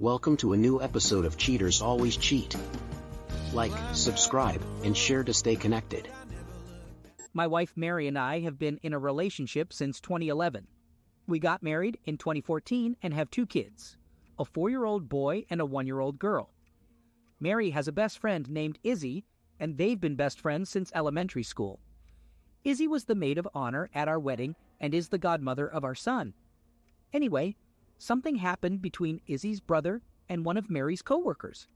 Welcome to a new episode of Cheaters Always Cheat. Like, subscribe, and share to stay connected. My wife Mary and I have been in a relationship since 2011. We got married in 2014 and have 2 kids, a 4-year-old boy and a 1-year-old girl. Mary has a best friend named Izzy, and they've been best friends since elementary school. Izzy was the maid of honor at our wedding and is the godmother of our son. Anyway, something happened between Izzy's brother and one of Mary's coworkers.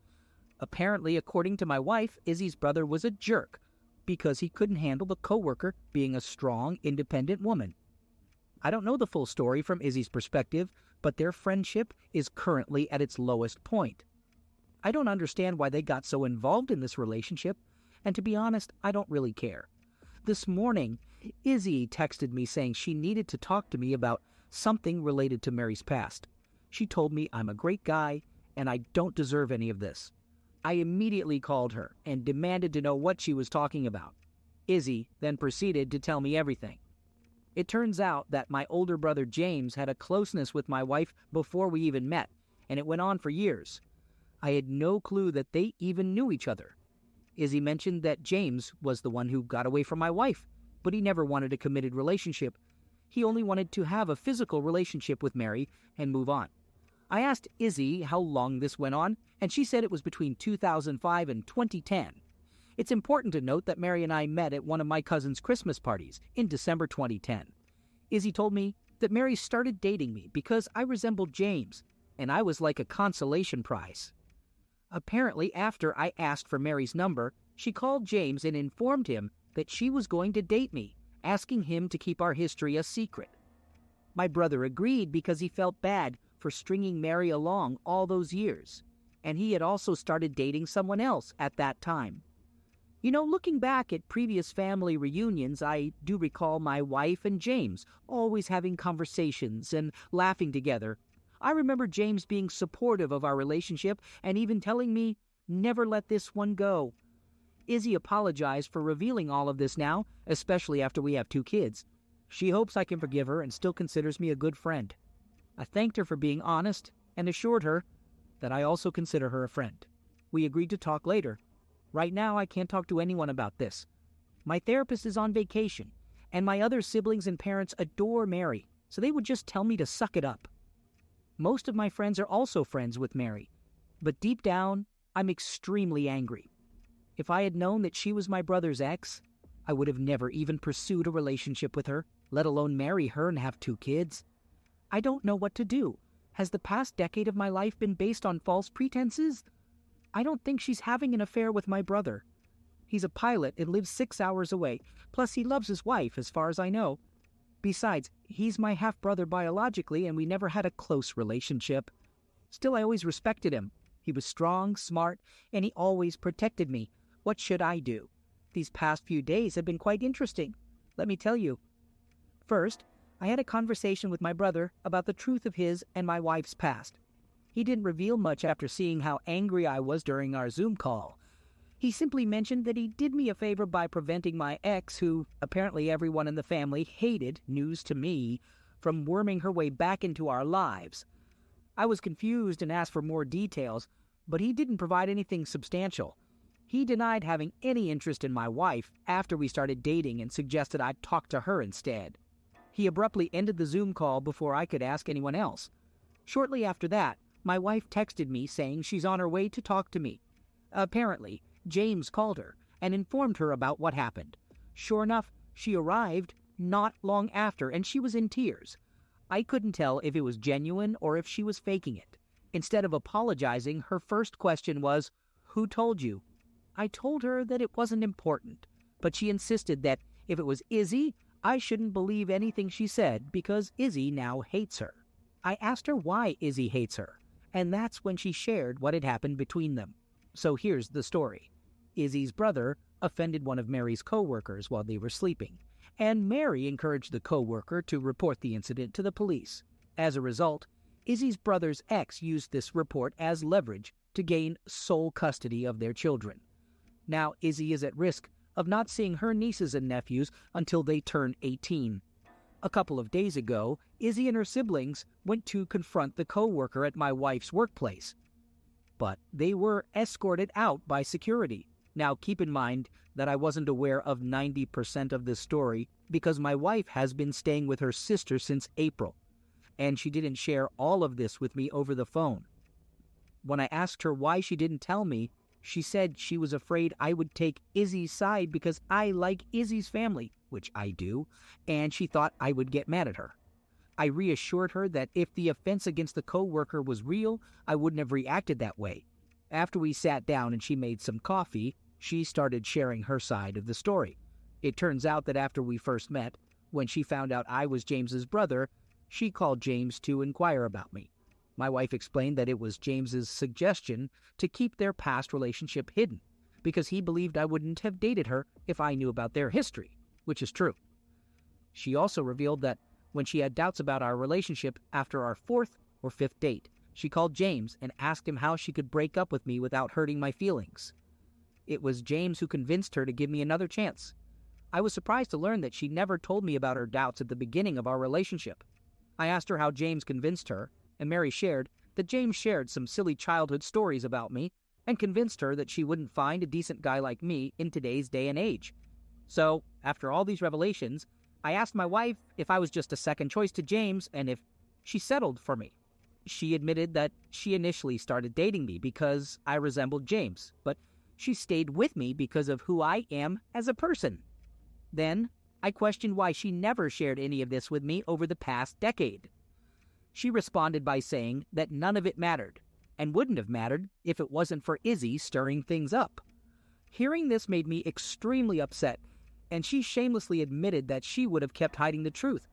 Apparently, according to my wife, Izzy's brother was a jerk because he couldn't handle the coworker being a strong, independent woman. I don't know the full story from Izzy's perspective, but their friendship is currently at its lowest point. I don't understand why they got so involved in this relationship, and to be honest, I don't really care. This morning, Izzy texted me saying she needed to talk to me about something related to Mary's past. She told me I'm a great guy and I don't deserve any of this. I immediately called her and demanded to know what she was talking about. Izzy then proceeded to tell me everything. It turns out that my older brother James had a closeness with my wife before we even met, and it went on for years. I had no clue that they even knew each other. Izzy mentioned that James was the one who got away from my wife, but he never wanted a committed relationship. He only wanted to have a physical relationship with Mary and move on. I asked Izzy how long this went on, and she said it was between 2005 and 2010. It's important to note that Mary and I met at one of my cousin's Christmas parties in December 2010. Izzy told me that Mary started dating me because I resembled James, and I was like a consolation prize. Apparently, after I asked for Mary's number, she called James and informed him that she was going to date me, asking him to keep our history a secret. My brother agreed because he felt bad for stringing Mary along all those years, and he had also started dating someone else at that time. You know, looking back at previous family reunions, I do recall my wife and James always having conversations and laughing together. I remember James being supportive of our relationship and even telling me, "Never let this one go." Izzy apologized for revealing all of this now, especially after we have 2 kids. She hopes I can forgive her and still considers me a good friend. I thanked her for being honest and assured her that I also consider her a friend. We agreed to talk later. Right now, I can't talk to anyone about this. My therapist is on vacation, and my other siblings and parents adore Mary, so they would just tell me to suck it up. Most of my friends are also friends with Mary, but deep down, I'm extremely angry. If I had known that she was my brother's ex, I would have never even pursued a relationship with her, let alone marry her and have 2 kids. I don't know what to do. Has the past decade of my life been based on false pretenses? I don't think she's having an affair with my brother. He's a pilot and lives 6 hours away, plus he loves his wife as far as I know. Besides, he's my half-brother biologically and we never had a close relationship. Still, I always respected him. He was strong, smart, and he always protected me. What should I do? These past few days have been quite interesting. Let me tell you. First, I had a conversation with my brother about the truth of his and my wife's past. He didn't reveal much after seeing how angry I was during our Zoom call. He simply mentioned that he did me a favor by preventing my ex, who apparently everyone in the family hated, news to me, from worming her way back into our lives. I was confused and asked for more details, but he didn't provide anything substantial. He denied having any interest in my wife after we started dating and suggested I talk to her instead. He abruptly ended the Zoom call before I could ask anyone else. Shortly after that, my wife texted me saying she's on her way to talk to me. Apparently, James called her and informed her about what happened. Sure enough, she arrived not long after and she was in tears. I couldn't tell if it was genuine or if she was faking it. Instead of apologizing, her first question was, "Who told you?" I told her that it wasn't important, but she insisted that if it was Izzy, I shouldn't believe anything she said because Izzy now hates her. I asked her why Izzy hates her, and that's when she shared what had happened between them. So here's the story. Izzy's brother offended one of Mary's co-workers while they were sleeping, and Mary encouraged the co-worker to report the incident to the police. As a result, Izzy's brother's ex used this report as leverage to gain sole custody of their children. Now Izzy is at risk of not seeing her nieces and nephews until they turn 18. A couple of days ago, Izzy and her siblings went to confront the co-worker at my wife's workplace, but they were escorted out by security. Now, keep in mind that I wasn't aware of 90% of this story because my wife has been staying with her sister since April, and she didn't share all of this with me over the phone. When I asked her why she didn't tell me, she said she was afraid I would take Izzy's side because I like Izzy's family, which I do, and she thought I would get mad at her. I reassured her that if the offense against the co-worker was real, I wouldn't have reacted that way. After we sat down and she made some coffee, she started sharing her side of the story. It turns out that after we first met, when she found out I was James's brother, she called James to inquire about me. My wife explained that it was James's suggestion to keep their past relationship hidden, because he believed I wouldn't have dated her if I knew about their history, which is true. She also revealed that when she had doubts about our relationship after our 4th or 5th date, she called James and asked him how she could break up with me without hurting my feelings. It was James who convinced her to give me another chance. I was surprised to learn that she never told me about her doubts at the beginning of our relationship. I asked her how James convinced her, and Mary shared that James shared some silly childhood stories about me and convinced her that she wouldn't find a decent guy like me in today's day and age. So, after all these revelations, I asked my wife if I was just a second choice to James and if she settled for me. She admitted that she initially started dating me because I resembled James, but she stayed with me because of who I am as a person. Then, I questioned why she never shared any of this with me over the past decade. She responded by saying that none of it mattered, and wouldn't have mattered if it wasn't for Izzy stirring things up. Hearing this made me extremely upset, and she shamelessly admitted that she would have kept hiding the truth.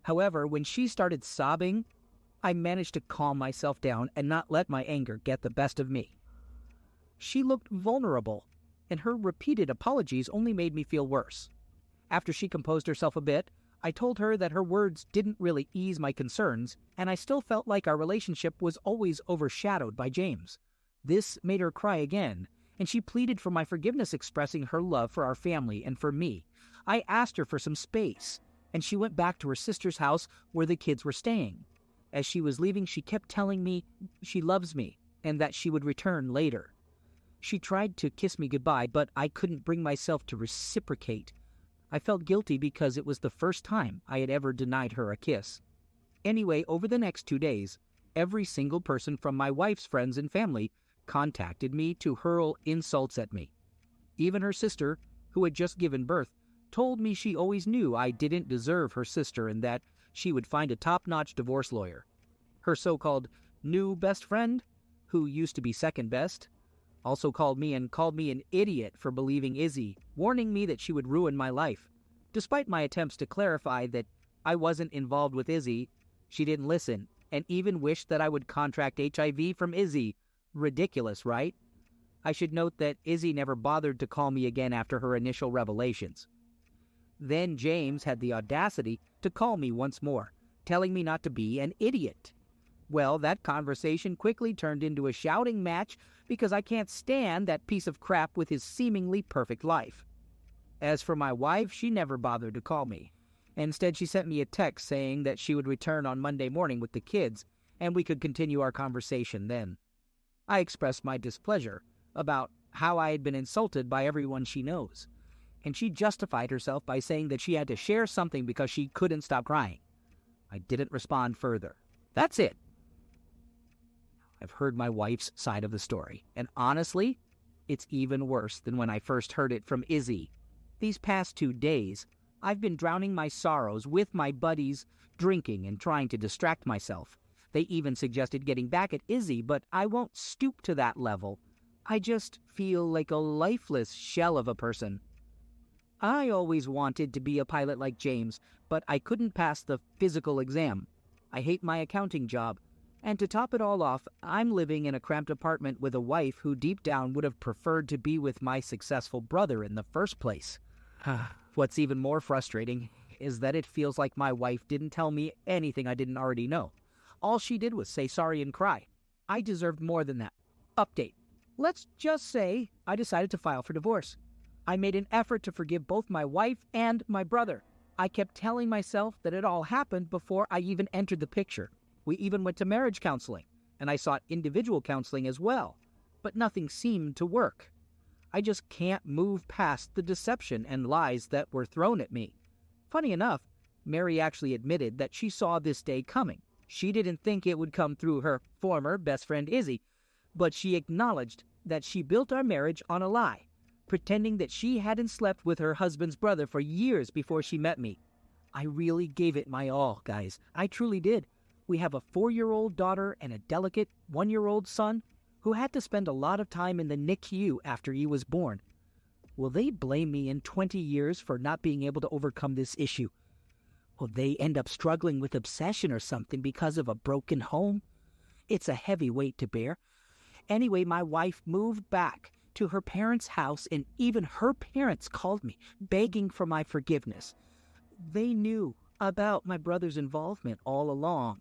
However, when she started sobbing, I managed to calm myself down and not let my anger get the best of me. She looked vulnerable, and her repeated apologies only made me feel worse. After she composed herself a bit, I told her that her words didn't really ease my concerns, and I still felt like our relationship was always overshadowed by James. This made her cry again, and she pleaded for my forgiveness, expressing her love for our family and for me. I asked her for some space, and she went back to her sister's house where the kids were staying. As she was leaving, she kept telling me she loves me and that she would return later. She tried to kiss me goodbye, but I couldn't bring myself to reciprocate. I felt guilty because it was the first time I had ever denied her a kiss. Anyway, over the next 2 days, every single person from my wife's friends and family contacted me to hurl insults at me. Even her sister, who had just given birth, told me she always knew I didn't deserve her sister and that she would find a top-notch divorce lawyer. Her so-called new best friend, who used to be second best, also called me an idiot for believing Izzy, warning me that she would ruin my life. Despite my attempts to clarify that I wasn't involved with Izzy, she didn't listen and even wished that I would contract HIV from Izzy. Ridiculous, right? I should note that Izzy never bothered to call me again after her initial revelations. Then James had the audacity to call me once more, telling me not to be an idiot. Well, that conversation quickly turned into a shouting match because I can't stand that piece of crap with his seemingly perfect life. As for my wife, she never bothered to call me. Instead, she sent me a text saying that she would return on Monday morning with the kids, and we could continue our conversation then. I expressed my displeasure about how I had been insulted by everyone she knows, and she justified herself by saying that she had to share something because she couldn't stop crying. I didn't respond further. That's it. I've heard my wife's side of the story, and honestly, it's even worse than when I first heard it from Izzy. These past 2 days, I've been drowning my sorrows with my buddies, drinking and trying to distract myself. They even suggested getting back at Izzy, but I won't stoop to that level. I just feel like a lifeless shell of a person. I always wanted to be a pilot like James, but I couldn't pass the physical exam. I hate my accounting job. And to top it all off, I'm living in a cramped apartment with a wife who deep down would have preferred to be with my successful brother in the first place. What's even more frustrating is that it feels like my wife didn't tell me anything I didn't already know. All she did was say sorry and cry. I deserved more than that. Update. Let's just say I decided to file for divorce. I made an effort to forgive both my wife and my brother. I kept telling myself that it all happened before I even entered the picture. We even went to marriage counseling, and I sought individual counseling as well, but nothing seemed to work. I just can't move past the deception and lies that were thrown at me. Funny enough, Mary actually admitted that she saw this day coming. She didn't think it would come through her former best friend Izzy, but she acknowledged that she built our marriage on a lie, pretending that she hadn't slept with her husband's brother for years before she met me. I really gave it my all, guys. I truly did. We have a 4-year-old daughter and a delicate 1-year-old son who had to spend a lot of time in the NICU after he was born. Will they blame me in 20 years for not being able to overcome this issue? Will they end up struggling with obsession or something because of a broken home? It's a heavy weight to bear. Anyway, my wife moved back to her parents' house, and even her parents called me, begging for my forgiveness. They knew about my brother's involvement all along.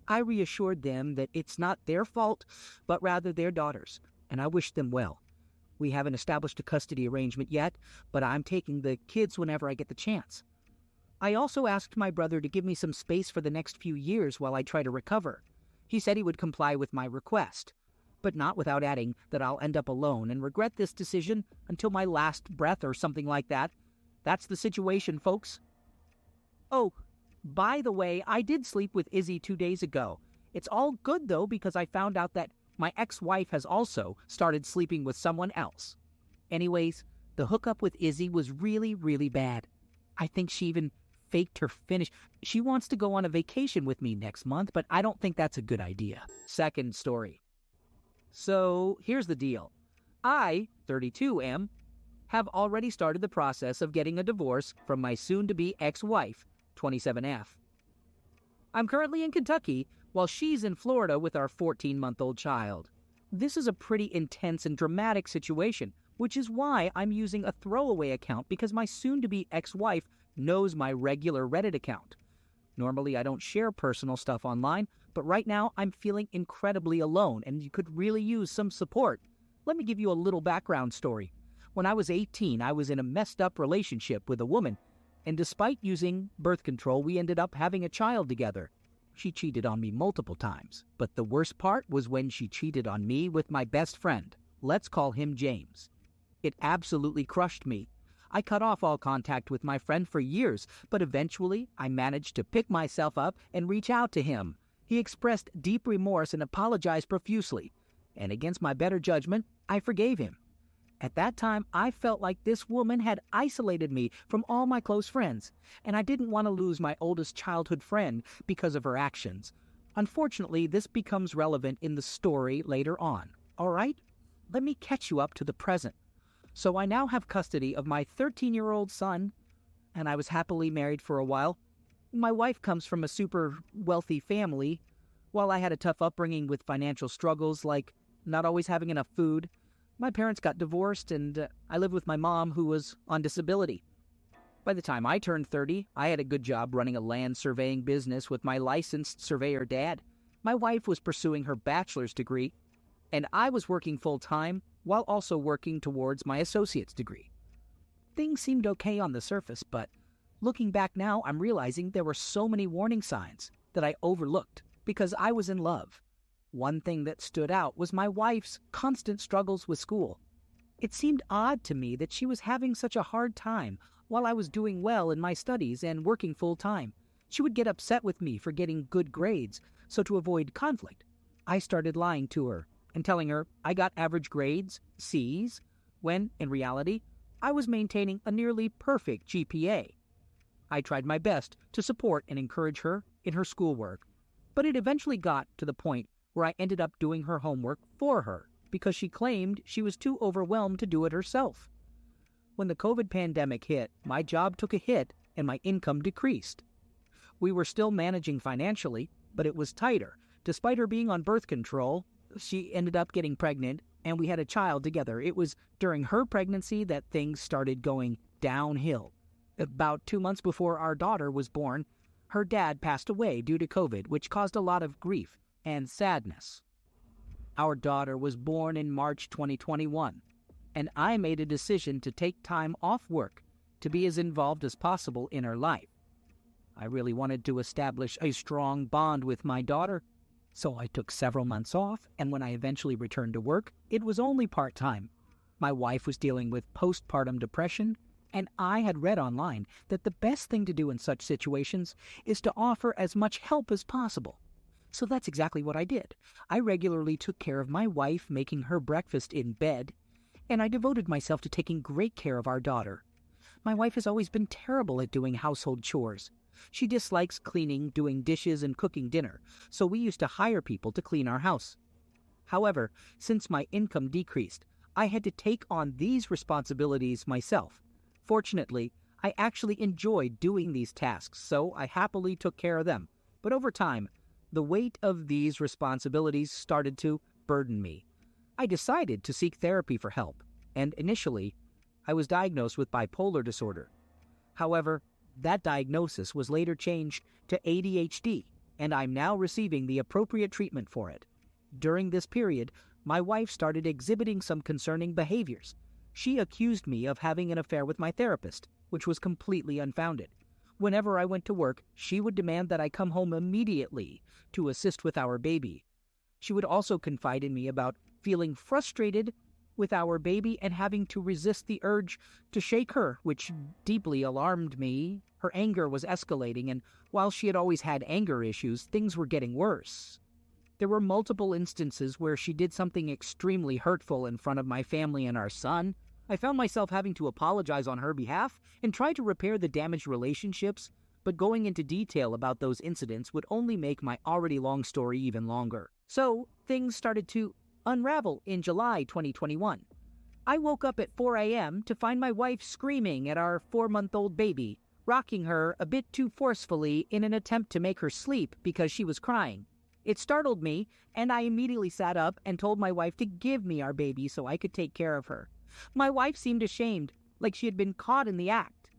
I reassured them that it's not their fault, but rather their daughter's, and I wish them well. We haven't established a custody arrangement yet, but I'm taking the kids whenever I get the chance. I also asked my brother to give me some space for the next few years while I try to recover. He said he would comply with my request, but not without adding that I'll end up alone and regret this decision until my last breath or something like that. That's the situation, folks. Oh, by the way, I did sleep with Izzy 2 days ago. It's all good, though, because I found out that my ex-wife has also started sleeping with someone else. Anyways, the hookup with Izzy was really, really bad. I think she even faked her finish. She wants to go on a vacation with me next month, but I don't think that's a good idea. Second story. So, here's the deal. I, 32 am, have already started the process of getting a divorce from my soon-to-be ex-wife, 27F. I'm currently in Kentucky, while she's in Florida with our 14-month-old child. This is a pretty intense and dramatic situation, which is why I'm using a throwaway account because my soon-to-be ex-wife knows my regular Reddit account. Normally, I don't share personal stuff online, but right now I'm feeling incredibly alone and you could really use some support. Let me give you a little background story. When I was 18, I was in a messed up relationship with a woman, and despite using birth control, we ended up having a child together. She cheated on me multiple times, but the worst part was when she cheated on me with my best friend. Let's call him James. It absolutely crushed me. I cut off all contact with my friend for years, but eventually I managed to pick myself up and reach out to him. He expressed deep remorse and apologized profusely, and against my better judgment, I forgave him. At that time, I felt like this woman had isolated me from all my close friends, and I didn't want to lose my oldest childhood friend because of her actions. Unfortunately, this becomes relevant in the story later on. All right? Let me catch you up to the present. So I now have custody of my 13-year-old son, and I was happily married for a while. My wife comes from a super wealthy family, while I had a tough upbringing with financial struggles like not always having enough food. My parents got divorced, and I lived with my mom, who was on disability. By the time I turned 30, I had a good job running a land surveying business with my licensed surveyor dad. My wife was pursuing her bachelor's degree, and I was working full-time while also working towards my associate's degree. Things seemed okay on the surface, but looking back now, I'm realizing there were so many warning signs that I overlooked because I was in love. One thing that stood out was my wife's constant struggles with school. It seemed odd to me that she was having such a hard time while I was doing well in my studies and working full-time. She would get upset with me for getting good grades, so to avoid conflict, I started lying to her and telling her I got average grades, C's, when, in reality, I was maintaining a nearly perfect GPA. I tried my best to support and encourage her in her schoolwork, but it eventually got to the point where I ended up doing her homework for her because she claimed she was too overwhelmed to do it herself. When the COVID pandemic hit, my job took a hit and my income decreased. We were still managing financially, but it was tighter. Despite her being on birth control, she ended up getting pregnant, and we had a child together. It was during her pregnancy that things started going downhill. About 2 months before our daughter was born, her dad passed away due to COVID, which caused a lot of grief and sadness. Our daughter was born in March 2021, and I made a decision to take time off work to be as involved as possible in her life. I really wanted to establish a strong bond with my daughter, so I took several months off, and when I eventually returned to work, it was only part-time. My wife was dealing with postpartum depression, and I had read online that the best thing to do in such situations is to offer as much help as possible. So that's exactly what I did. I regularly took care of my wife, making her breakfast in bed, and I devoted myself to taking great care of our daughter. My wife has always been terrible at doing household chores. She dislikes cleaning, doing dishes, and cooking dinner, so we used to hire people to clean our house. However, since my income decreased, I had to take on these responsibilities myself. Fortunately, I actually enjoyed doing these tasks, so I happily took care of them. But over time, the weight of these responsibilities started to burden me. I decided to seek therapy for help, and initially, I was diagnosed with bipolar disorder. However, that diagnosis was later changed to ADHD, and I'm now receiving the appropriate treatment for it. During this period, my wife started exhibiting some concerning behaviors. She accused me of having an affair with my therapist, which was completely unfounded. Whenever I went to work, she would demand that I come home immediately to assist with our baby. She would also confide in me about feeling frustrated with our baby and having to resist the urge to shake her, which deeply alarmed me. Her anger was escalating, and while she had always had anger issues, things were getting worse. There were multiple instances where she did something extremely hurtful in front of my family and our son. I found myself having to apologize on her behalf and try to repair the damaged relationships, but going into detail about those incidents would only make my already long story even longer. So, things started to unravel in July 2021. I woke up at 4 a.m. to find my wife screaming at our 4-month-old baby, rocking her a bit too forcefully in an attempt to make her sleep because she was crying. It startled me, and I immediately sat up and told my wife to give me our baby so I could take care of her. My wife seemed ashamed, like she had been caught in the act.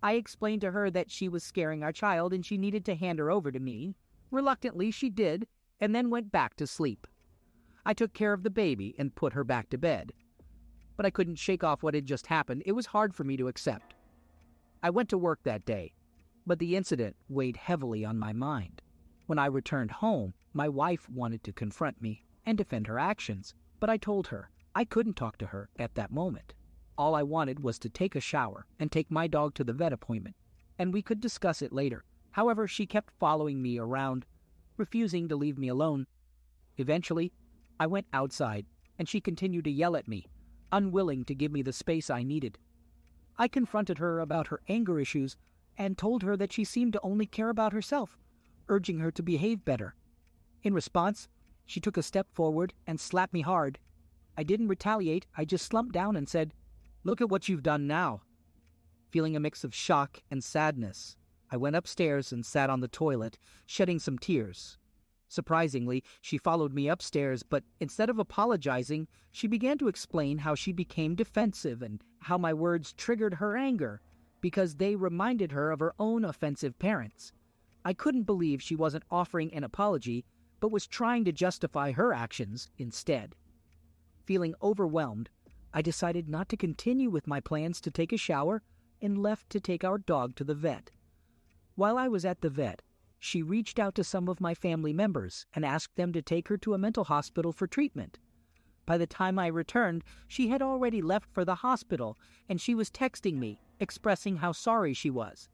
I explained to her that she was scaring our child and she needed to hand her over to me. Reluctantly, she did, and then went back to sleep. I took care of the baby and put her back to bed. But I couldn't shake off what had just happened. It was hard for me to accept. I went to work that day, but the incident weighed heavily on my mind. When I returned home, my wife wanted to confront me and defend her actions, but I told her I couldn't talk to her at that moment. All I wanted was to take a shower and take my dog to the vet appointment, and we could discuss it later. However, she kept following me around, refusing to leave me alone. Eventually, I went outside, and she continued to yell at me, unwilling to give me the space I needed. I confronted her about her anger issues and told her that she seemed to only care about herself, urging her to behave better. In response, she took a step forward and slapped me hard. I didn't retaliate, I just slumped down and said, "Look at what you've done now." Feeling a mix of shock and sadness, I went upstairs and sat on the toilet, shedding some tears. Surprisingly, she followed me upstairs, but instead of apologizing, she began to explain how she became defensive and how my words triggered her anger because they reminded her of her own offensive parents. I couldn't believe she wasn't offering an apology, but was trying to justify her actions instead. Feeling overwhelmed, I decided not to continue with my plans to take a shower and left to take our dog to the vet. While I was at the vet, she reached out to some of my family members and asked them to take her to a mental hospital for treatment. By the time I returned, she had already left for the hospital, and she was texting me, expressing how sorry she was.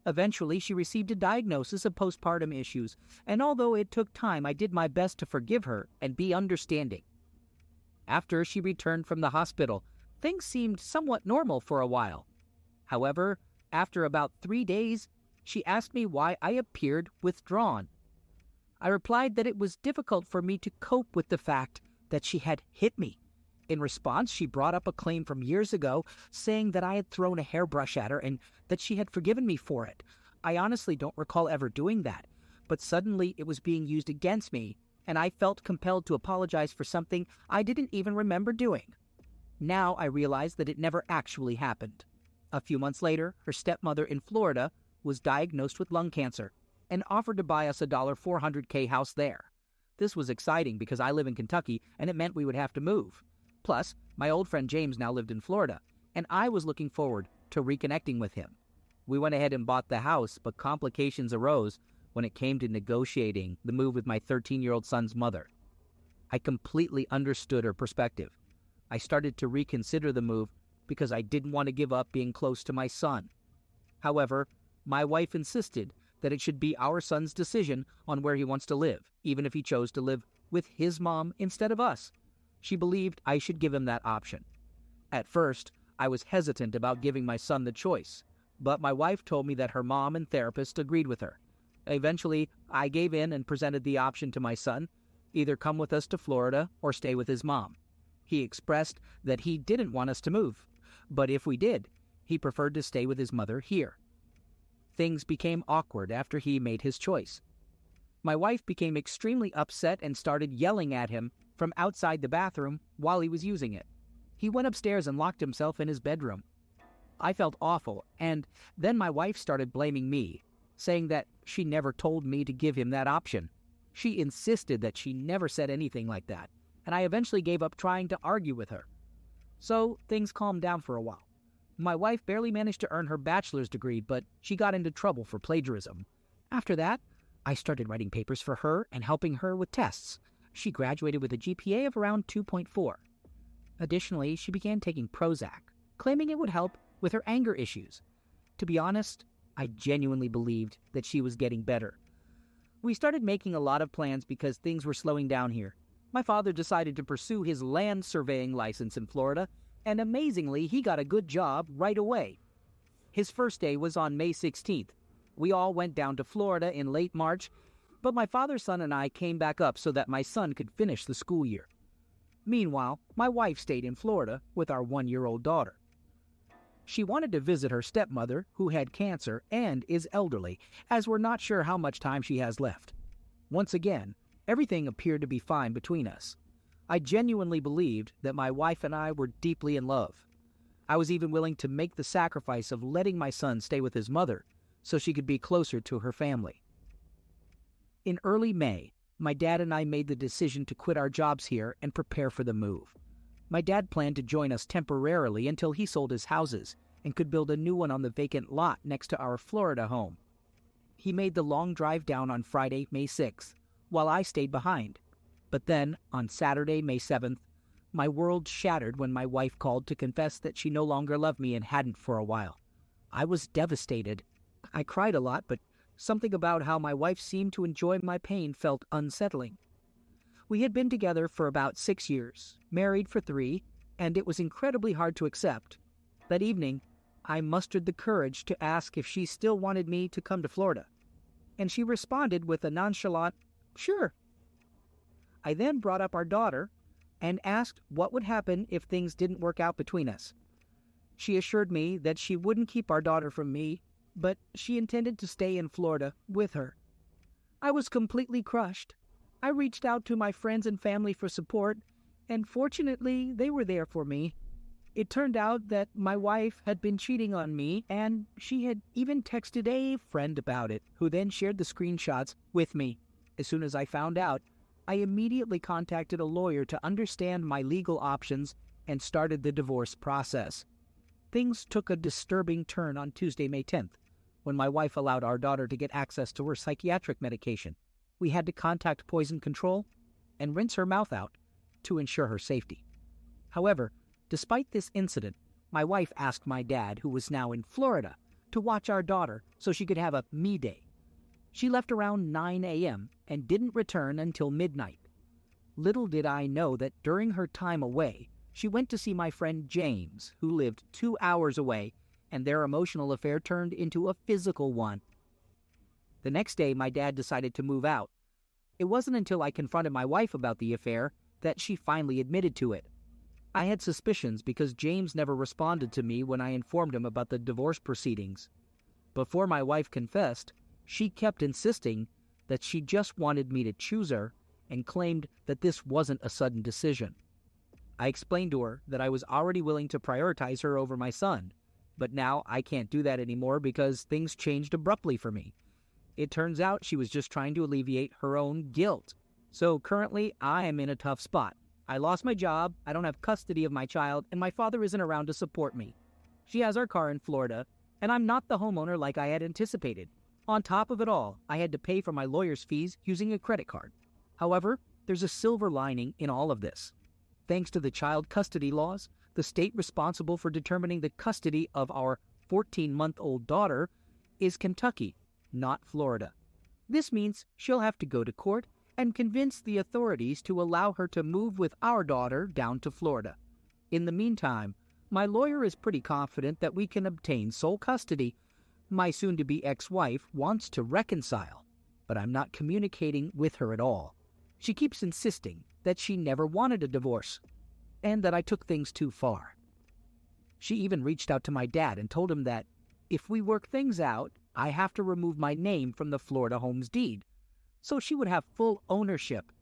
Eventually, she received a diagnosis of postpartum issues, and although it took time, I did my best to forgive her and be understanding. After she returned from the hospital, things seemed somewhat normal for a while. However, after about 3 days, she asked me why I appeared withdrawn. I replied that it was difficult for me to cope with the fact that she had hit me. In response, she brought up a claim from years ago, saying that I had thrown a hairbrush at her and that she had forgiven me for it. I honestly don't recall ever doing that, but suddenly it was being used against me, and I felt compelled to apologize for something I didn't even remember doing. Now I realize that it never actually happened. A few months later, her stepmother in Florida was diagnosed with lung cancer and offered to buy us a $400K house there. This was exciting because I live in Kentucky and it meant we would have to move. Plus, my old friend James now lived in Florida, and I was looking forward to reconnecting with him. We went ahead and bought the house, but complications arose when it came to negotiating the move with my 13-year-old son's mother. I completely understood her perspective. I started to reconsider the move because I didn't want to give up being close to my son. However, my wife insisted that it should be our son's decision on where he wants to live, even if he chose to live with his mom instead of us. She believed I should give him that option. At first, I was hesitant about giving my son the choice, but my wife told me that her mom and therapist agreed with her. Eventually, I gave in and presented the option to my son, either come with us to Florida or stay with his mom. He expressed that he didn't want us to move, but if we did, he preferred to stay with his mother here. Things became awkward after he made his choice. My wife became extremely upset and started yelling at him from outside the bathroom while he was using it. He went upstairs and locked himself in his bedroom. I felt awful, and then my wife started blaming me, saying that she never told me to give him that option. She insisted that she never said anything like that, and I eventually gave up trying to argue with her. So things calmed down for a while. My wife barely managed to earn her bachelor's degree, but she got into trouble for plagiarism. After that, I started writing papers for her and helping her with tests. She graduated with a GPA of around 2.4. Additionally, she began taking Prozac, claiming it would help with her anger issues. To be honest, I genuinely believed that she was getting better. We started making a lot of plans because things were slowing down here. My father decided to pursue his land surveying license in Florida, and amazingly, he got a good job right away. His first day was on May 16th. We all went down to Florida in late March, but my father's son and I came back up so that my son could finish the school year. Meanwhile, my wife stayed in Florida with our 1-year-old daughter. She wanted to visit her stepmother, who had cancer and is elderly, as we're not sure how much time she has left. Once again, everything appeared to be fine between us. I genuinely believed that my wife and I were deeply in love. I was even willing to make the sacrifice of letting my son stay with his mother so she could be closer to her family. In early May, my dad and I made the decision to quit our jobs here and prepare for the move. My dad planned to join us temporarily until he sold his houses and could build a new one on the vacant lot next to our Florida home. He made the long drive down on Friday, May 6th, while I stayed behind. But then, on Saturday, May 7th, my world shattered when my wife called to confess that she no longer loved me and hadn't for a while. I was devastated. I cried a lot, but something about how my wife seemed to enjoy my pain felt unsettling. We had been together for about 6 years, married for 3, and it was incredibly hard to accept. That evening, I mustered the courage to ask if she still wanted me to come to Florida, and she responded with a nonchalant, "Sure." I then brought up our daughter and asked what would happen if things didn't work out between us. She assured me that she wouldn't keep our daughter from me, but she intended to stay in Florida with her. I was completely crushed. I reached out to my friends and family for support, and fortunately, they were there for me. It turned out that my wife had been cheating on me, and she had even texted a friend about it, who then shared the screenshots with me. As soon as I found out, I immediately contacted a lawyer to understand my legal options and started the divorce process. Things took a disturbing turn on Tuesday, May 10th, when my wife allowed our daughter to get access to her psychiatric medication. We had to contact Poison Control and rinse her mouth out to ensure her safety. However, despite this incident, my wife asked my dad, who was now in Florida, to watch our daughter so she could have a me day. She left around 9 a.m. and didn't return until midnight. Little did I know that during her time away, she went to see my friend James, who lived 2 hours away, and their emotional affair turned into a physical one. The next day, my dad decided to move out. It wasn't until I confronted my wife about the affair that she finally admitted to it. I had suspicions because James never responded to me when I informed him about the divorce proceedings. Before my wife confessed, she kept insisting that she just wanted me to choose her and claimed that this wasn't a sudden decision. I explained to her that I was already willing to prioritize her over my son, but now I can't do that anymore because things changed abruptly for me. It turns out she was just trying to alleviate her own guilt. So currently, I am in a tough spot. I lost my job, I don't have custody of my child, and my father isn't around to support me. She has our car in Florida, and I'm not the homeowner like I had anticipated. On top of it all, I had to pay for my lawyer's fees using a credit card. However, there's a silver lining in all of this. Thanks to the child custody laws, the state responsible for determining the custody of our 14-month-old daughter is Kentucky, not Florida. This means she'll have to go to court and convince the authorities to allow her to move with our daughter down to Florida. In the meantime, my lawyer is pretty confident that we can obtain sole custody. My soon-to-be ex-wife wants to reconcile, but I'm not communicating with her at all. She keeps insisting that she never wanted a divorce, and that I took things too far. She even reached out to my dad and told him that if we work things out, I have to remove my name from the Florida home's deed, so she would have full ownership.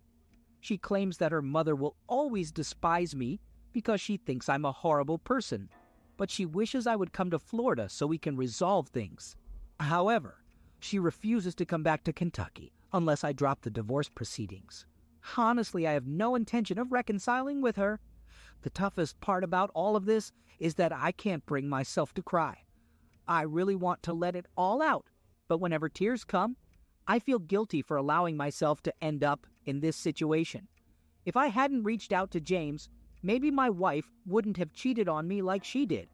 She claims that her mother will always despise me because she thinks I'm a horrible person, but she wishes I would come to Florida so we can resolve things. However, she refuses to come back to Kentucky unless I drop the divorce proceedings. Honestly, I have no intention of reconciling with her. The toughest part about all of this is that I can't bring myself to cry. I really want to let it all out, but whenever tears come, I feel guilty for allowing myself to end up in this situation. If I hadn't reached out to James, maybe my wife wouldn't have cheated on me like she did.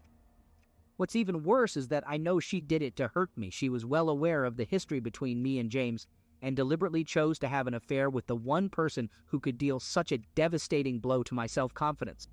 What's even worse is that I know she did it to hurt me. She was well aware of the history between me and James and deliberately chose to have an affair with the one person who could deal such a devastating blow to my self-confidence.